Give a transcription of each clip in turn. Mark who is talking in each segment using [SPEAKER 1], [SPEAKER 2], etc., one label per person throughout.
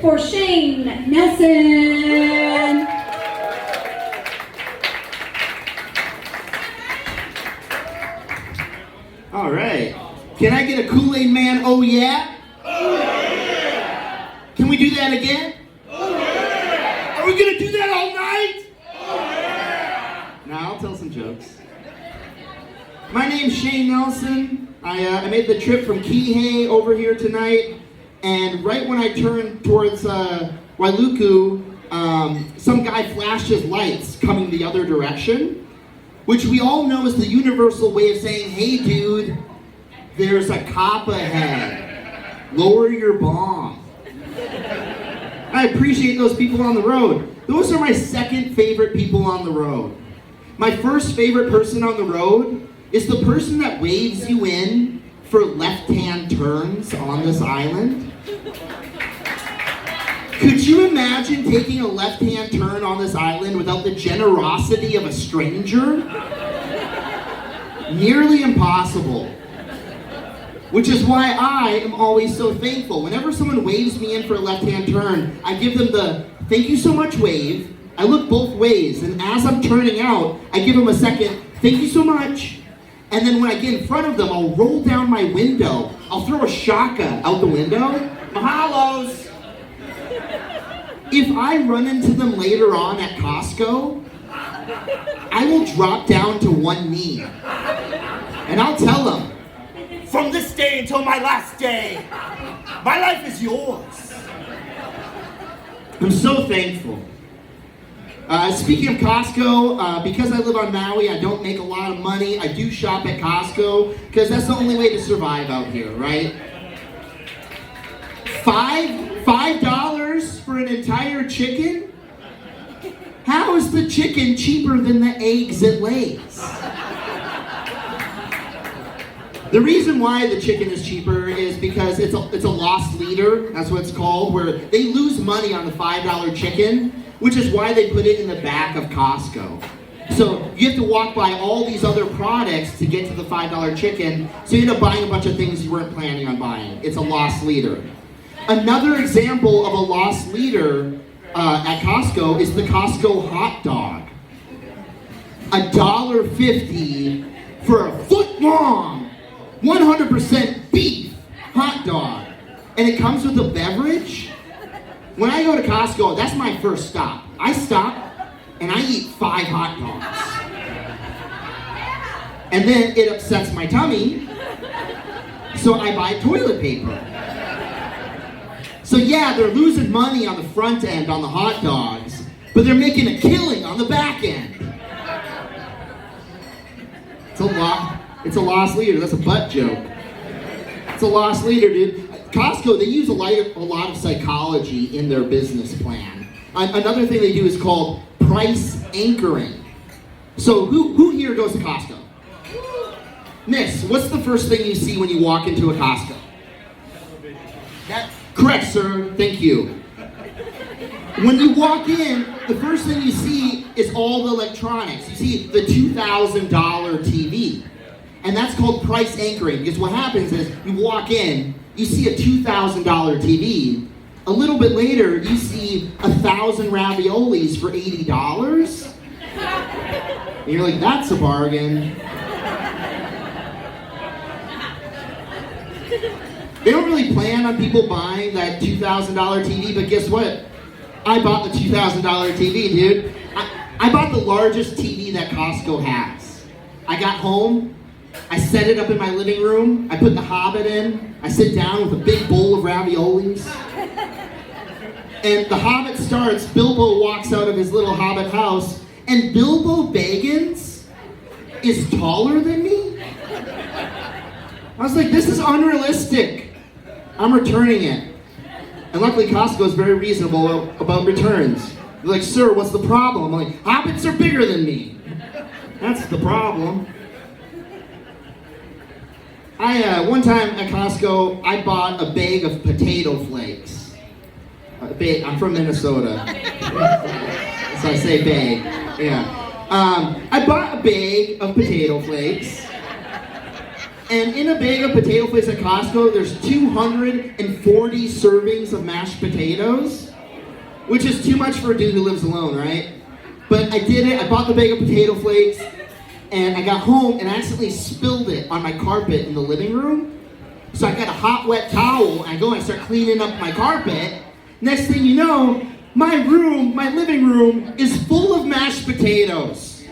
[SPEAKER 1] for Shane Nelson.
[SPEAKER 2] All right. Can I get a Kool-Aid Man, oh yeah?
[SPEAKER 3] Oh yeah!
[SPEAKER 2] Can we do that again?
[SPEAKER 3] Oh yeah!
[SPEAKER 2] Are we gonna do that all night?
[SPEAKER 3] Oh yeah!
[SPEAKER 2] Now I'll tell some jokes. My name's Shane Nelson. I made the trip from Kihei over here tonight, and right when I turned towards Wailuku, some guy flashed his lights coming the other direction, which we all know is the universal way of saying, hey dude, there's a cop ahead. Lower your bomb. I appreciate those people on the road. Those are my second favorite people on the road. My first favorite person on the road is the person that waves you in for left-hand turns on this island. Could you imagine taking a left-hand turn on this island without the generosity of a stranger? Nearly impossible. Which is why I am always so thankful. Whenever someone waves me in for a left-hand turn, I give them the thank you so much wave. I look both ways, and as I'm turning out, I give them a second thank you so much. And then when I get in front of them, I'll roll down my window. I'll throw a shaka out the window. Mahalos! If I run into them later on at Costco, I will drop down to one knee. And I'll tell them, from this day until my last day, my life is yours. I'm so thankful. Speaking of Costco, because I live on Maui, I don't make a lot of money. I do shop at Costco, because that's the only way to survive out here, right? $5 for an entire chicken? How is the chicken cheaper than the eggs it lays? The reason why the chicken is cheaper is because it's a lost leader, that's what it's called, where they lose money on the $5 chicken, which is why they put it in the back of Costco. So you have to walk by all these other products to get to the $5 chicken, so you end up buying a bunch of things you weren't planning on buying. It's a lost leader. Another example of a lost leader at Costco is the Costco hot dog. $1.50 for a foot-long, 100% beef hot dog. And it comes with a beverage. When I go to Costco, that's my first stop. I stop and I eat 5 hot dogs. And then it upsets my tummy, so I buy toilet paper. So yeah, they're losing money on the front end on the hot dogs, but they're making a killing on the back end. It's a lost leader. That's a butt joke. It's a lost leader, dude. Costco, they use a lot of psychology in their business plan. Another thing they do is called price anchoring. So who here goes to Costco? Miss, what's the first thing you see when you walk into a Costco? Correct, sir. Thank you. When you walk in, the first thing you see is all the electronics. You see the $2,000 TV. And that's called price anchoring, because what happens is you walk in, you see a $2,000 TV. A little bit later, you see 1,000 raviolis for $80. And you're like, that's a bargain. They don't really plan on people buying that $2,000 TV, but guess what? I bought the $2,000 TV, dude. I bought the largest TV that Costco has. I got home, I set it up in my living room, I put the Hobbit in, I sit down with a big bowl of raviolis, and the Hobbit starts, Bilbo walks out of his little Hobbit house, and Bilbo Baggins is taller than me? I was like, this is unrealistic. I'm returning it. And luckily Costco is very reasonable about returns. They're like, sir, what's the problem? I'm like, hobbits are bigger than me. That's the problem. One time at Costco, I bought a bag of potato flakes. I'm from Minnesota. So I say bag, yeah. I bought a bag of potato flakes. And in a bag of potato flakes at Costco, there's 240 servings of mashed potatoes, which is too much for a dude who lives alone, right? But I did it. I bought the bag of potato flakes, and I got home and I accidentally spilled it on my carpet in the living room. So I got a hot, wet towel, and I go and I start cleaning up my carpet. Next thing you know, my living room, is full of mashed potatoes.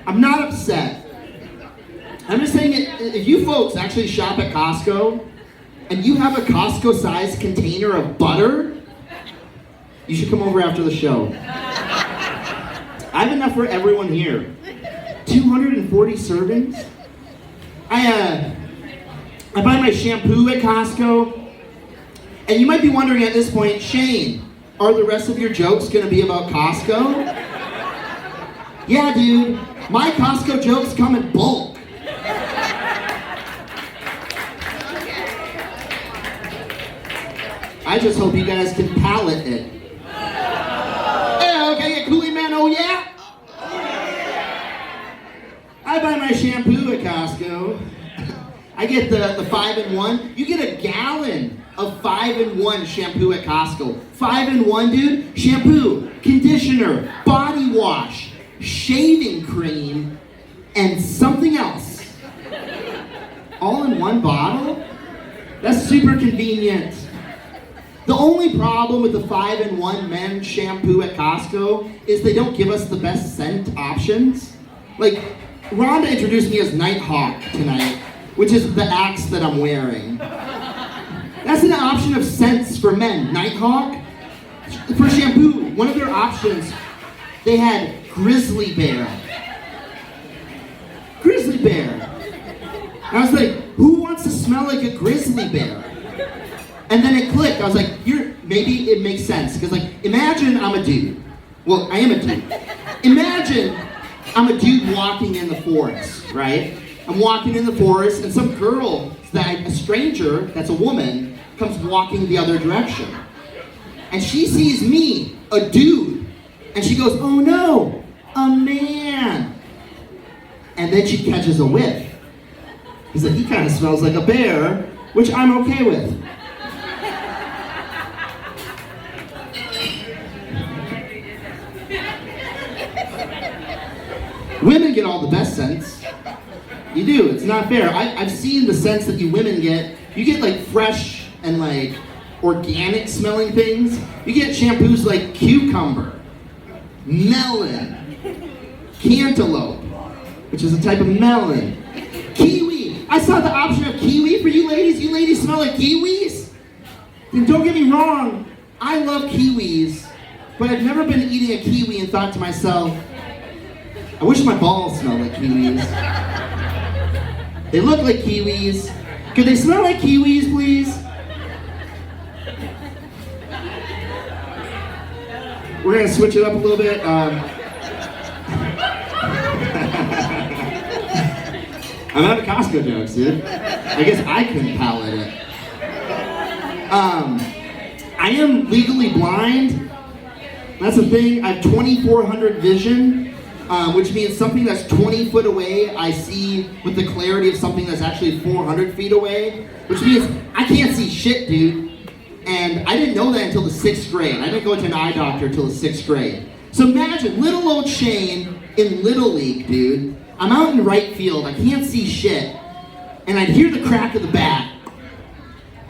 [SPEAKER 2] I'm not upset. I'm just saying, if you folks actually shop at Costco, and you have a Costco-sized container of butter, you should come over after the show. I have enough for everyone here. 240 servings. I buy my shampoo at Costco. And you might be wondering at this point, Shane, are the rest of your jokes gonna be about Costco? Yeah, dude, my Costco jokes come in bulk. I just hope you guys can palate it. Hey, okay, Coolie Man, oh yeah? I buy my shampoo at Costco. I get the 5-in-1. You get a gallon of 5-in-1 shampoo at Costco. 5-in-1, dude. Shampoo, conditioner, body wash, shaving cream, and something else. All in one bottle? That's super convenient. The only problem with the 5-in-1 men's shampoo at Costco is they don't give us the best scent options. Like, Rhonda introduced me as Nighthawk tonight, which is the axe that I'm wearing. That's an option of scents for men. Nighthawk. For shampoo, one of their options, they had Grizzly Bear. Grizzly Bear. I was like, who wants to smell like a grizzly bear? And then it clicked. I was like, maybe it makes sense. Because like, imagine I'm a dude. Well, I am a dude. Imagine I'm a dude walking in the forest, right? I'm walking in the forest and some girl, a stranger, that's a woman, comes walking the other direction. And she sees me, a dude, and she goes, oh no, a man. And then she catches a whiff. He's like, he kind of smells like a bear, which I'm okay with. Women get all the best scents. You do, it's not fair. I've seen the scents that you women get. You get like fresh and like organic smelling things. You get shampoos like cucumber, melon, cantaloupe, which is a type of melon, kiwi. I saw the option of kiwi for you ladies. You ladies smell like kiwis? And don't get me wrong, I love kiwis, but I've never been eating a kiwi and thought to myself, I wish my balls smelled like kiwis. They look like kiwis. Could they smell like kiwis, please? We're gonna switch it up a little bit. I'm out of Costco jokes, dude. I guess I couldn't palate it. I am legally blind. That's a thing. I have 2400 vision. Which means something that's 20 foot away, I see with the clarity of something that's actually 400 feet away. Which means I can't see shit, dude. And I didn't know that until the 6th grade. I didn't go to an eye doctor until the 6th grade. So imagine little old Shane in Little League, dude. I'm out in right field, I can't see shit. And I'd hear the crack of the bat.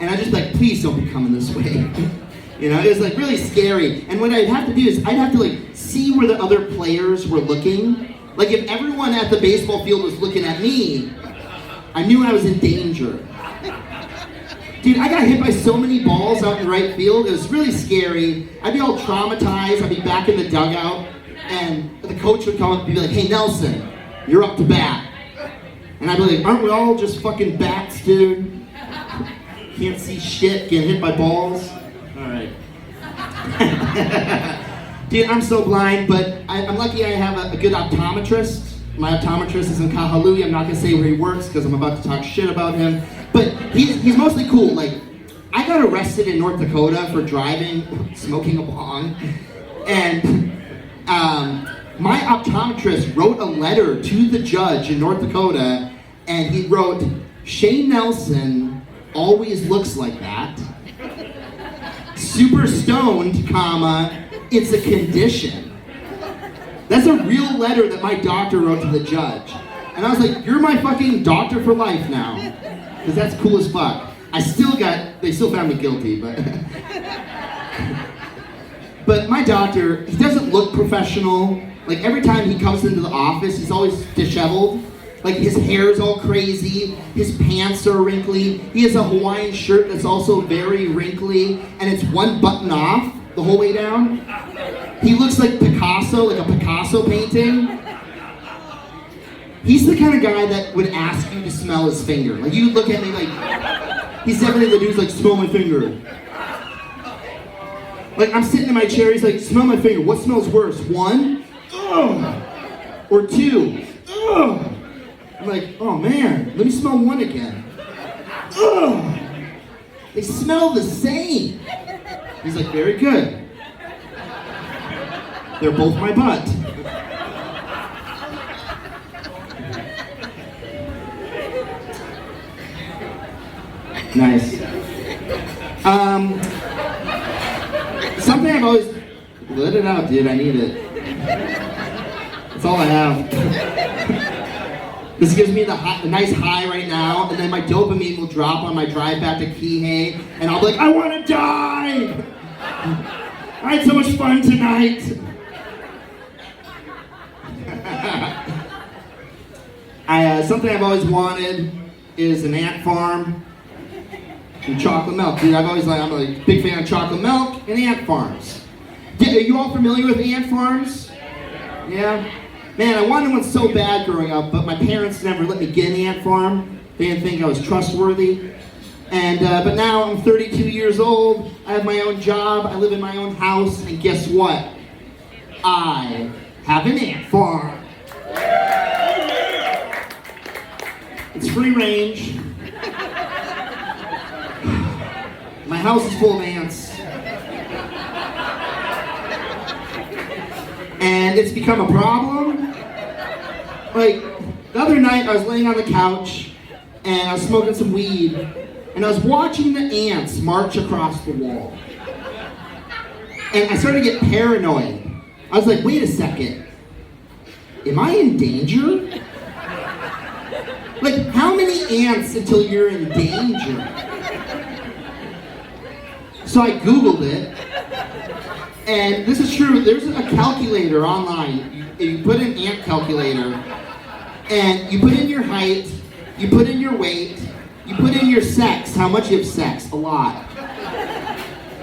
[SPEAKER 2] And I'd just be like, please don't be coming this way. You know, it was like really scary. And what I'd have to do is I'd have to like see where the other players were looking. Like if everyone at the baseball field was looking at me, I knew I was in danger. Dude, I got hit by so many balls out in right field. It was really scary. I'd be all traumatized. I'd be back in the dugout. And the coach would come up and be like, hey Nelson, you're up to bat. And I'd be like, aren't we all just fucking bats, dude? Can't see shit, getting hit by balls. Alright. Dude, I'm so blind, but I'm lucky I have a good optometrist. My optometrist is in Kahului. I'm not gonna say where he works because I'm about to talk shit about him. But he's mostly cool. Like, I got arrested in North Dakota for driving, smoking a bong. And my optometrist wrote a letter to the judge in North Dakota and he wrote, Shane Nelson always looks like that. Super stoned, comma, it's a condition. That's a real letter that my doctor wrote to the judge. And I was like, you're my fucking doctor for life now. Because that's cool as fuck. They still found me guilty, but... But my doctor, he doesn't look professional. Like every time he comes into the office, he's always disheveled. Like his hair's all crazy, his pants are wrinkly. He has a Hawaiian shirt that's also very wrinkly, and it's one button off the whole way down. He looks like Picasso, like a Picasso painting. He's the kind of guy that would ask you to smell his finger. Like you look at me like, he's definitely the dude's like, smell my finger. Like I'm sitting in my chair, he's like, smell my finger. What smells worse? 1? Ugh. Or 2? Ugh. I'm like, oh man, let me smell 1 again. Ugh. They smell the same. He's like, very good. They're both my butt. Nice. Something I've always... Let it out, dude. I need it. That's all I have. This gives me the nice high right now, and then my dopamine will drop on my drive back to Kihei, and I'll be like, I want to die! I had so much fun tonight! Something I've always wanted is an ant farm and chocolate milk. Dude, I'm a big fan of chocolate milk and ant farms. Are you all familiar with ant farms? Yeah? Man, I wanted one so bad growing up, but my parents never let me get an ant farm. They didn't think I was trustworthy. And but now I'm 32 years old, I have my own job, I live in my own house, and guess what? I have an ant farm. It's free range. My house is full of ants. And it's become a problem. Like, the other night I was laying on the couch and I was smoking some weed and I was watching the ants march across the wall. And I started to get paranoid. I was like, wait a second. Am I in danger? Like, how many ants until you're in danger? So I Googled it. And this is true, there's a calculator online. You put in ant calculator, and you put in your height, you put in your weight, you put in your sex, how much you have sex, a lot.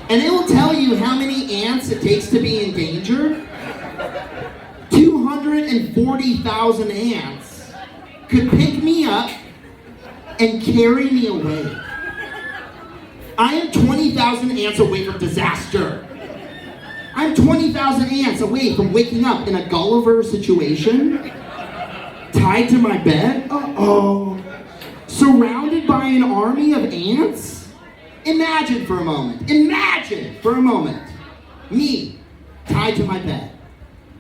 [SPEAKER 2] And it will tell you how many ants it takes to be in danger. 240,000 ants could pick me up and carry me away. I am 20,000 ants away from disaster. I'm 20,000 ants away from waking up in a Gulliver situation, tied to my bed, surrounded by an army of ants. Imagine for a moment, me, tied to my bed,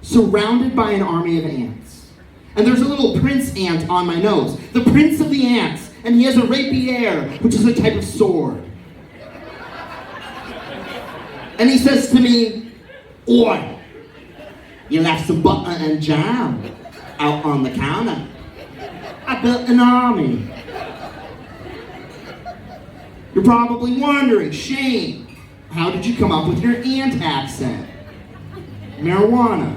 [SPEAKER 2] surrounded by an army of ants. And there's a little prince ant on my nose, the prince of the ants, and he has a rapier, which is a type of sword. And he says to me, Oi, you left some butter and jam out on the counter. I built an army. You're probably wondering, Shane, how did you come up with your ant accent? Marijuana.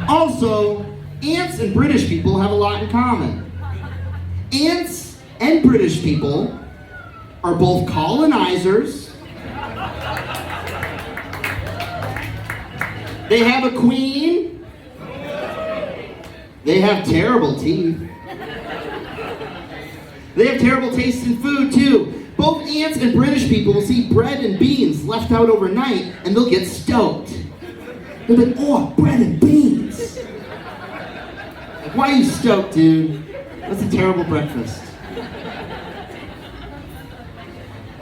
[SPEAKER 2] Also, ants and British people have a lot in common. Ants and British people are both colonizers. They have a queen. They have terrible teeth. They have terrible taste in food too. Both ants and British people will see bread and beans left out overnight and they'll get stoked. They're like, oh, bread and beans. Like, why are you stoked, dude? That's a terrible breakfast.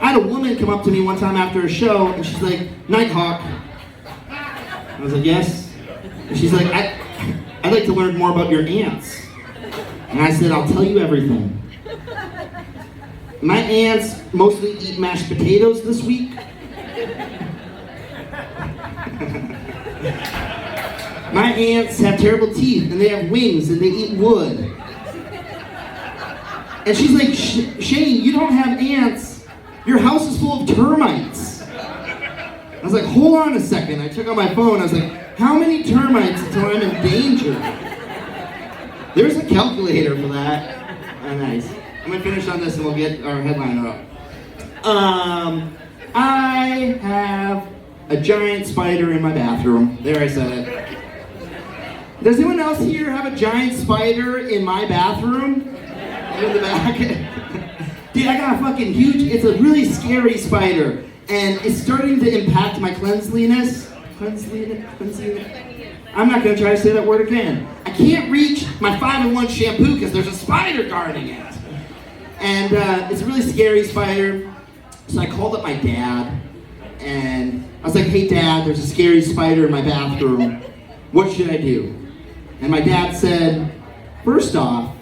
[SPEAKER 2] I had a woman come up to me one time after a show and she's like, Nighthawk. I was like, yes. And she's like, I'd like to learn more about your ants. And I said, I'll tell you everything. My aunts mostly eat mashed potatoes this week. My aunts have terrible teeth, and they have wings, and they eat wood. And she's like, Shane, you don't have ants. Your house is full of termites. I was like, hold on a second. I took out my phone. I was like, how many termites until I'm in danger? There's a calculator for that. Oh, nice. I'm gonna finish on this and we'll get our headliner up. I have a giant spider in my bathroom. There, I said it. Does anyone else here have a giant spider in my bathroom? In the back? Dude, I got a fucking huge, it's a really scary spider. And it's starting to impact my cleanliness. Cleanliness? I'm not gonna try to say that word again. I can't reach my 5-in-1 shampoo because there's a spider guarding it. And it's a really scary spider. So I called up my dad and I was like, hey Dad, there's a scary spider in my bathroom. What should I do? And my dad said, first off,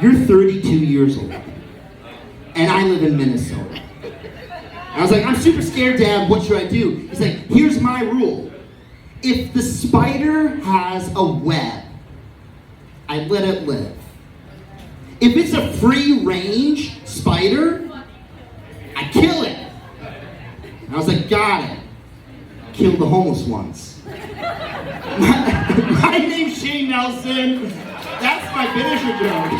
[SPEAKER 2] you're 32 years old and I live in Minnesota. I was like, I'm super scared, Dad, what should I do? He's like, here's my rule. If the spider has a web, I let it live. If it's a free-range spider, I kill it. I was like, got it. Kill the homeless ones. My name's Shane Nelson. That's my finisher joke.